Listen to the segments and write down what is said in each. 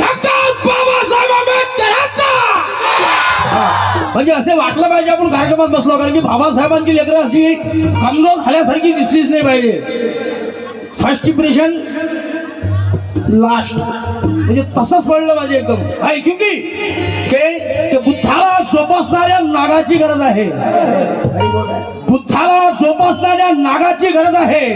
बाबासाहेब आंबेडकरांचा. म्हणजे असे वाटलं पाहिजे आपण कार्यक्रमात बसलो, कारण की बाबासाहेबांची लेकरं अशी कमजोर झाल्यासारखी दिसलीच नाही पाहिजे. फर्स्ट इम्प्रेशन लास्ट, म्हणजे तसंच पडलं पाहिजे एकदम. आहे क्योंकि बुद्धाला जोपासणाऱ्या नागाची गरज आहे. बुद्धाला जोपासणाऱ्या नागाची गरज आहे.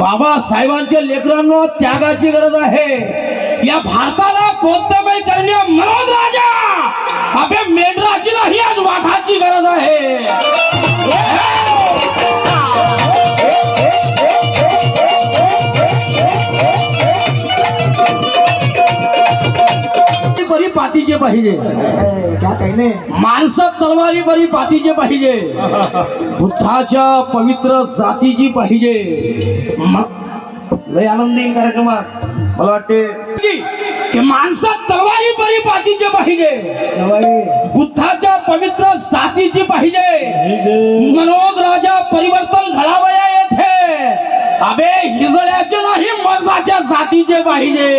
बाबासाहेबांच्या लेकरांना त्यागाची गरज आहे. या भारताला कोणत्याही करण्या मनोज राजा अबे मेंढराजीलाही आज वाघाची गरज आहे. बरी पातीचे पाहिजे, क्या कहने, माणसं तलवारी बरी पातीचे पाहिजे, बुद्धाच्या पवित्र जातीची पाहिजे. लय आनंद येईल कार्यक्रमात. मला वाटते की माणसं तलवारी बरी पातीचे पाहिजे, बुद्धाच्या पवित्र जातीची पाहिजे. मनोज राजा परिवर्तन घडावया येथे अबे हिजड्याचे नाही मर्दाच्या जातीचे पाहिजे.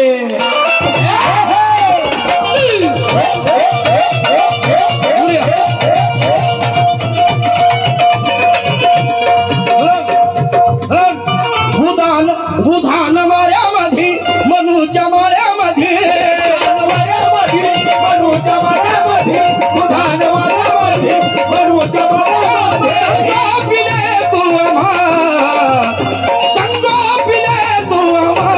बुधान माऱ्यामध्ये मनूच्या माऱ्यामध्ये मनूच्या माऱ्यामध्ये, बुधान माऱ्यामध्ये, मनूच्या माऱ्यामध्ये. संग पिले तू आम्हा, संग पिले तू आम्हा.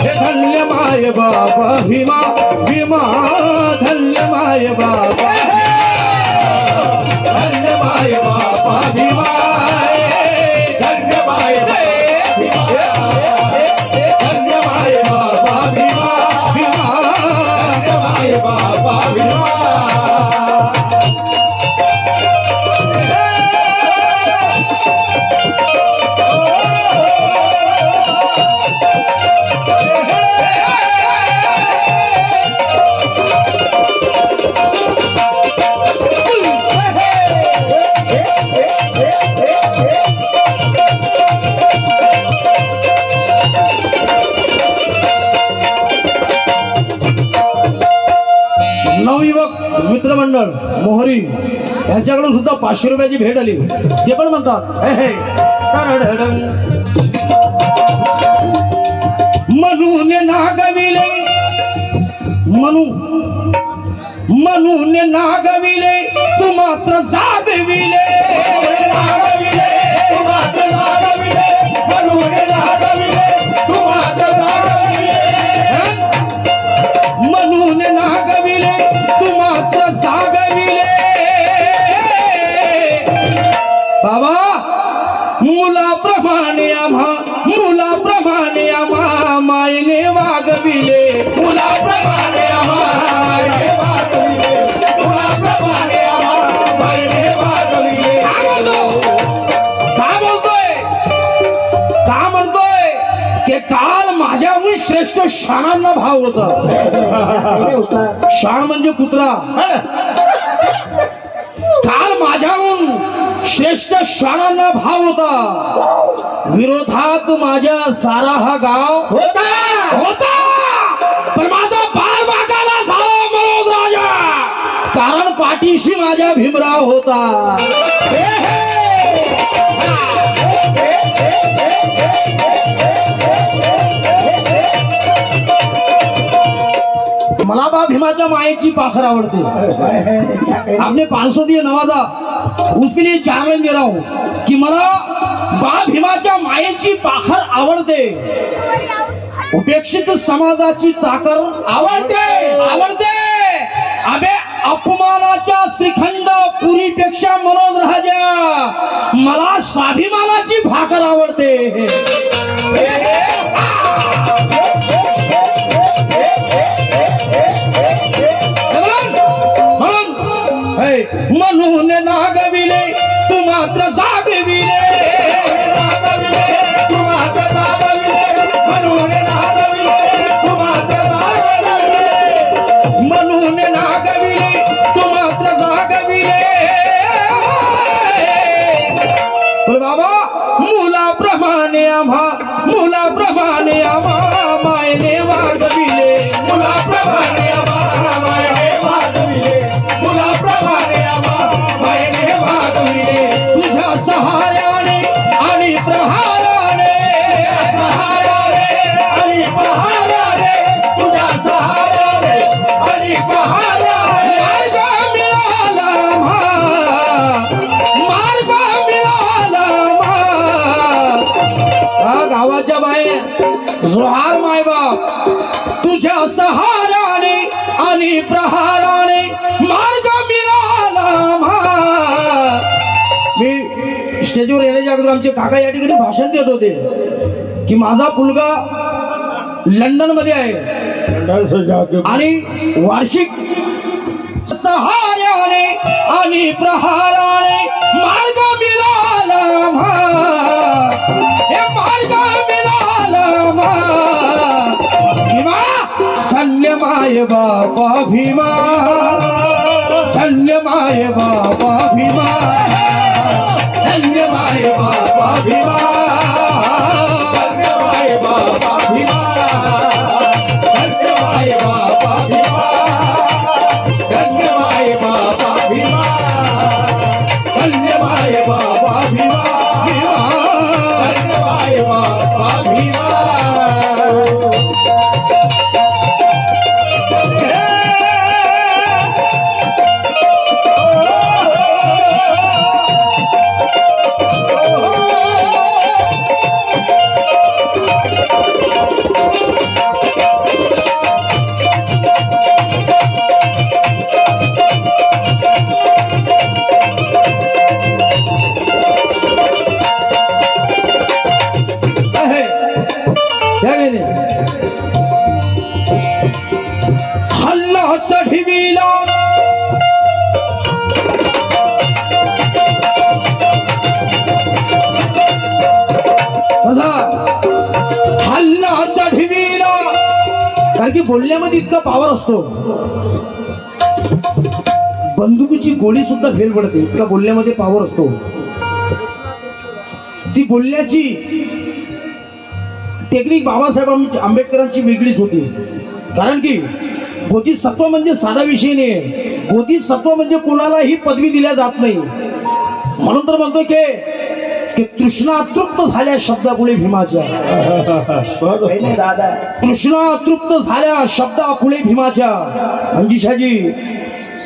हे धन्य माय बाबा भीमा, भीमा धन्य माय बाबा, धन्य माय बाबा भीमा, धन्य माय बाबा भीमा. नवयुवक मित्रमंडळ मोहरी यांच्याकडून सुद्धा 500 रुपयाची भेट आली. ते पण म्हणतात म्हणून नागविले, म्हणून नागविले तू मात्र जागविले. म्हणून नागविले तू मात्र जागविले. बाबा मुलाप्रमाणे आम्हा, मुलाप्रमाणे आम्हा मायने वागविले. मुलाप्रमाणे आम्हा मायने वागविले, मुलाप्रमाणे आम्हा मायने वागविले. काय बोलतोय, का म्हणतोय की काल माझ्याहून श्रेष्ठ शाणांना भाव होता. शाण म्हणजे कुत्रा. काल माझ्याहून श्रेष्ठ शाणांना भाव होता. विरोधात माझ्या सारा हा गाव होता, होता. पण माझा बाळ बागाला झाला मनोज राजा, कारण पाठीशी माझ्या भीमराव होता. मला बा भीमाच्या मायेची पाखर आवडते. आपने 500 दिए नवाजा, उसके लिए 4 लाइन दे रहा हूं कि मला बा भीमाच्या मायेची पाखर आवडते. उपेक्षित समाजाची चाकर आवडते, आवडते. अबे अपमानाच्या श्रीखंड पुरीपेक्षा मनोज राजा मला स्वाभिमानाची भाकर आवडते. म्हणून नागविले तू मात्र जागविले. तू मात्र जागविले, म्हणून नागविले, तू मात्र जागविले. म्हणून नागविले तू मात्र जागविले. पण बाबा मुलाप्रमाणे आम्हा, मुलाप्रमाणे जोहार मायबाप तुझ्या सहाराने आणि प्रहाराने मार्ग मिळाला मी स्टेजवर येण्याच्या अगोदर आमचे काका या ठिकाणी भाषण देत होते की माझा मुलगा लंडन मध्ये आहे आणि वार्षिक सहाऱ्याने आणि प्रहाराने मार्ग मिळाला हे मार्ग मिळाला भीमा धन्य माय बापा भीमा धन्य माय बापा भीमा धन्य माय बापा भीमा धन्य माय बाबा भीमा धन्य माय बाबा भीमा धन्य माय बाबा भीमा धन्य माय बाबा भीमा धन्य माय बाबा भीमा हल्ला चढविला हल्ला चढविला कारण की बोलण्यामध्ये इतका पावर असतो बंदुकीची गोळी सुद्धा फेल पडते इतका बोलण्यामध्ये पावर असतो ती बोलण्याची टेक्निक बाबासाहेब आंबेडकरांची वेगळीच होती कारण की बोधिसत्व म्हणजे साधा विषय नाही बोधिसत्व म्हणजे कोणालाही पदवी दिल्या जात नाही म्हणून तर म्हणतो की तृष्णा तृप्त झाल्या शब्दापुढे भीमाच्या दादा तृष्णा तृप्त झाल्या शब्दापुढे भीमाच्या अंजिशाजी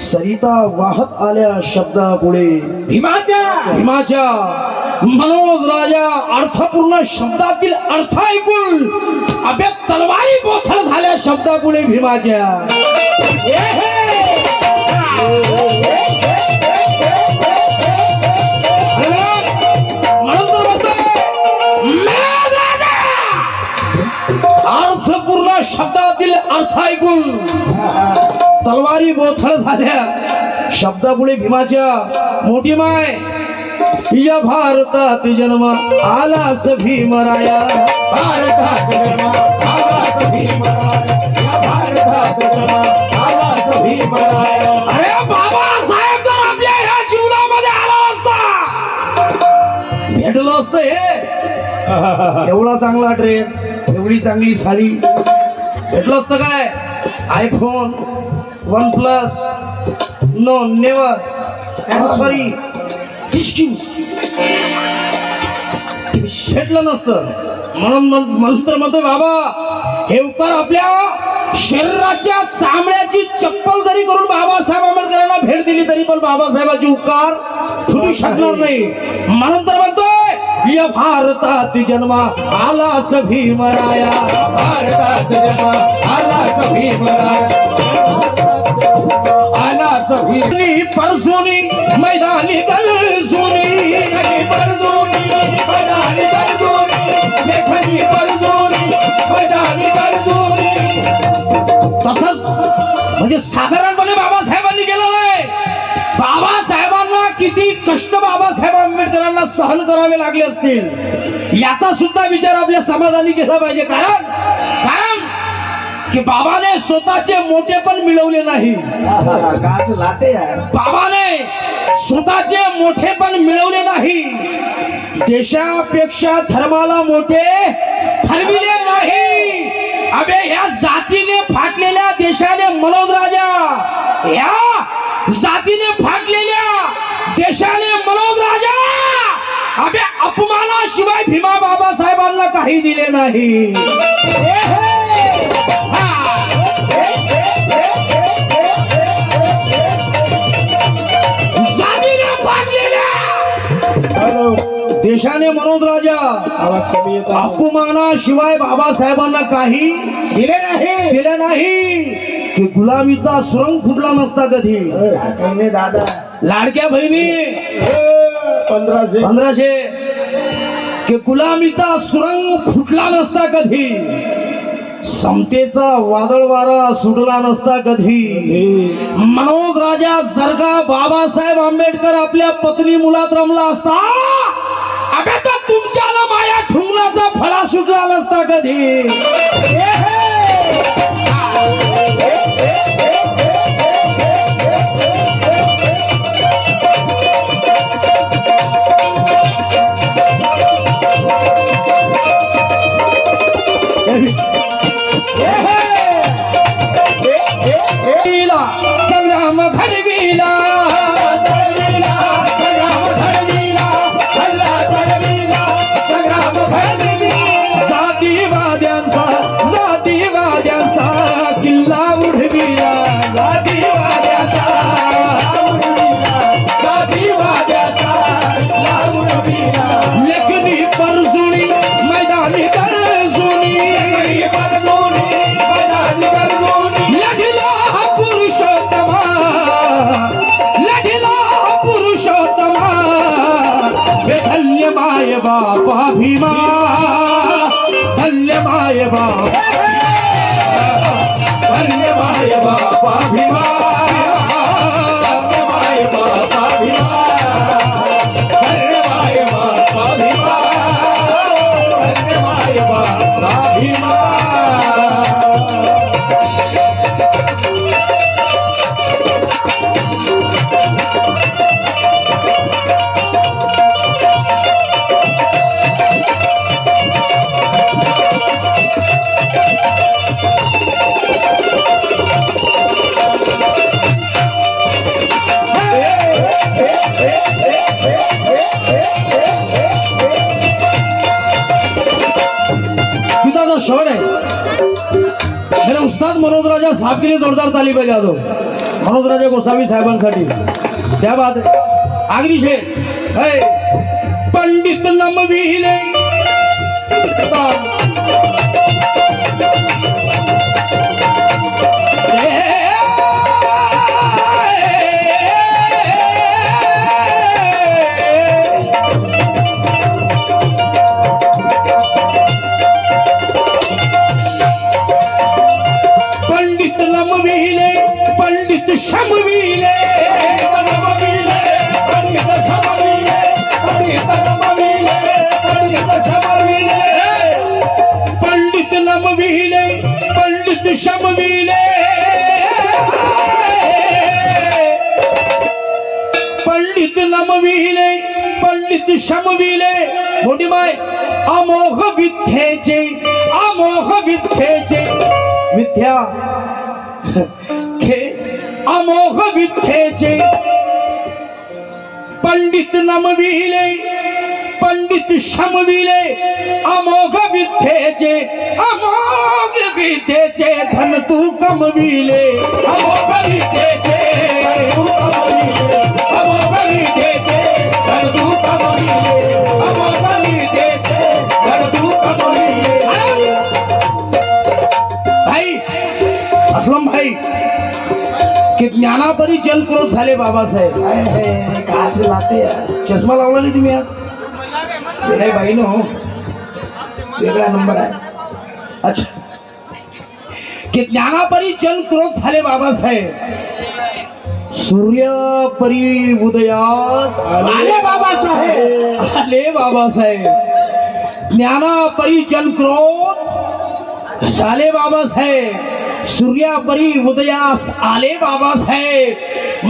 सरिता वाहत आल्या शब्दापुढे भीमाच्या मनोज राजा अर्थपूर्ण शब्दातील अर्थ ऐकून अभ्या तलवारी बोथळ झाल्या शब्दापुढे भीमाच्या म्हणून तर म्हणतोय अर्थपूर्ण शब्दातील अर्थ ऐकून तलवारी बोथळ झाल्या शब्दापुढे भीमाच्या मोठी माय या भारतात जन्म आलास भीमराया भारतात जन्म आलास भीमराया या भारतात जन्म आलास भीमराया अरे बाबासाहेब जर आपल्या ह्या जीवनामध्ये आला असता भेटलं असतं हे एवढा चांगला ड्रेस एवढी चांगली साडी भेटलं असतं काय iPhone OnePlus no never sorry भेटलं नसतं म्हणून तर म्हणतोय बाबा हे उपकार आपल्या शरीराच्या चामड्याची चप्पल जरी करून बाबासाहेब आंबेडकरांना भेट दिली तरी पण बाबासाहेबांचे उपकार फुटू शकणार नाही म्हणून तर म्हणतोय या भारतात जन्म आलास भीमराया भारतात जन्म आलास भीमराया आलास भीम परसोनी मैदानी गलसोनी परजोनी मैदानी परजोनी लेखनी परजोनी मैदानी परजोनी तसंच म्हणजे साधारणपणे बाबासाहेबांनी केलं नाही बाबासाहेबांना किती कष्ट बाबासाहेब आंबेडकरांना सहन करावे लागले असतील याचा सुद्धा विचार आपल्या समाजाने केला पाहिजे कारण की बाबाने स्वतःचे मोठेपण मिळवले नाही काच लाते यार बाबाने स्वतःचे मोठेपण मिळवले नाही देशापेक्षा धर्माला मोठे ठरविले नाही अबे ह्या जातीने फाटलेल्या देशाने मनोज राजा या जातीने फाटलेल्या देशाने मनोज राजा अबे अपमानाशिवाय भीमा बाबासाहेबांना काही दिले नाही देशाने मनोज राजा आवाज कमी येत आहे. अपमानाशिवाय बाबासाहेबांना काही दिले नाही की गुलामीचा सुरंग फुटला नसता कधी. काही नाही दादा. लाडक्या बहिणी 1500 की गुलामीचा सुरंग फुटला नसता कधी, समतेचा वादळ वारा सुटला नसता कधी. मनोज राजा जर का बाबासाहेब आंबेडकर आपल्या पत्नी मुलात रमला असता, अबे तर तुमच्याला माया ठुंगणाचा फळा सुटला नसता कधी. संग्राम घडविला, जातीवाद्यांचा किल्ला उडविला, लेखनी परजुनी मैदानी गरजुनी, पुरुषोत्तमा धन्य माय बापा भीमा, धन्य माय बापा, धन्य माय बापा भीमा, धन्य माय बापा भीमा, धन्य माय बापा भीमा, धन्य माय बापा भीमा. शोर है मेरे उस्ताद मनोज राजा साहब के लिए जोरदार ताली बजा दो. मनोज राजा गोसावी साहेबांसाठी. क्या बात है. आगरी शेर है पंडित नमवीने शमविले, पंडित नमविले, पंडित शमविले, पंडित नमविले, पंडित शमविले. मोठी माय अमोघ विद्येचे, अमोघ विद्येचे, विद्या अमोघ विद्येचे पंडित नमविले, पंडित शमविले, अमोघ विद्येचे, अमोघ विद्येचे धन तू कमविले, अमोघ विद्येचे अमोघ विद्येचे धन तू कमविले, अमोघ विद्येचे धन तू कमविले. भाई असलम भाई कि ज्ञानापरी जलक्रोध झाले बाबासाहेब. कहाँ से लाते यार. चष्मा लावला नाही तुम्ही आज. नाही बाई नो वेगळा नंबर आहे. अच्छा. कि ज्ञानापरी जलक्रोध झाले बाबासाहेब. सूर्य परी उदयास आले बाबासाहेब. आले बाबासाहेब. ज्ञानापरी जलक्रोध झाले बाबासाहेब. सूर्यापरी उदयास आले बाबासाहेब.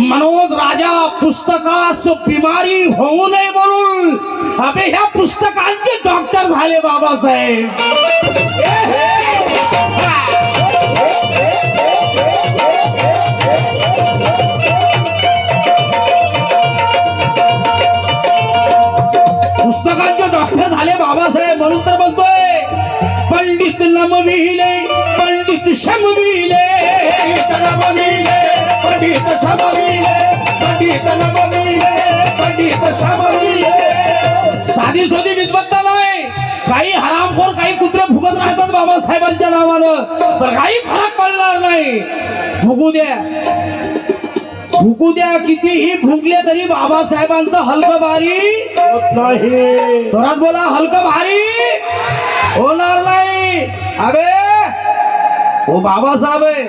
मनोज राजा पुस्तकास बिमारी होऊ नये म्हणून अबे ह्या पुस्तकांचे डॉक्टर झाले बाबासाहेब. पुस्तकांचे डॉक्टर झाले बाबासाहेब म्हणून तर म्हणतोय पंडित नमविले, पंडित शमविले, पंडित शमविले, पंडित नमविले, पंडित शमविले. साधी सोधी पण काही फरक पडणार नाही. भुगू द्या कितीही भुंकले तरी बाबासाहेबांचं हलकं भारी नाही. जोरात बोला, हलकं भारी होणार नाही. अबे हो बाबासाहेब आहे.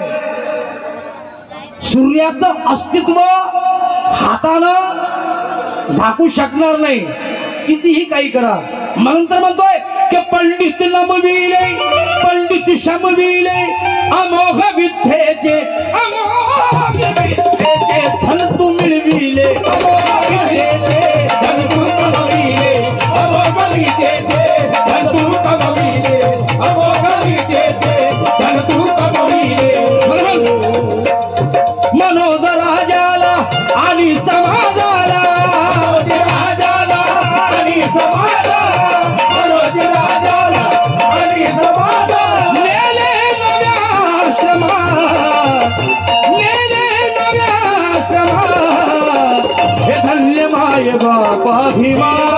सूर्याचं अस्तित्व हातानं झाकू शकणार नाही, कितीही काही करा. म्हणून तर म्हणतोय की पंडित नमविले, पंडित शमविले, अमोघ विद्येचे, अमोघ विद्येचे धन तू मिळविले, अमोघ विद्येचे धन तू कमविले, अमोघ विद्येचे धन तू कमविले, अमोघ विद्येचे धन तू कमविले. मनोज राजाला आणि समाजाला, राजाला आणि समाजाला, मनोज राजाला आणि समाजाला नेले नव्या आश्रमात, नेले नव्या आश्रमात. हे धन्य माय बाप अभिमान.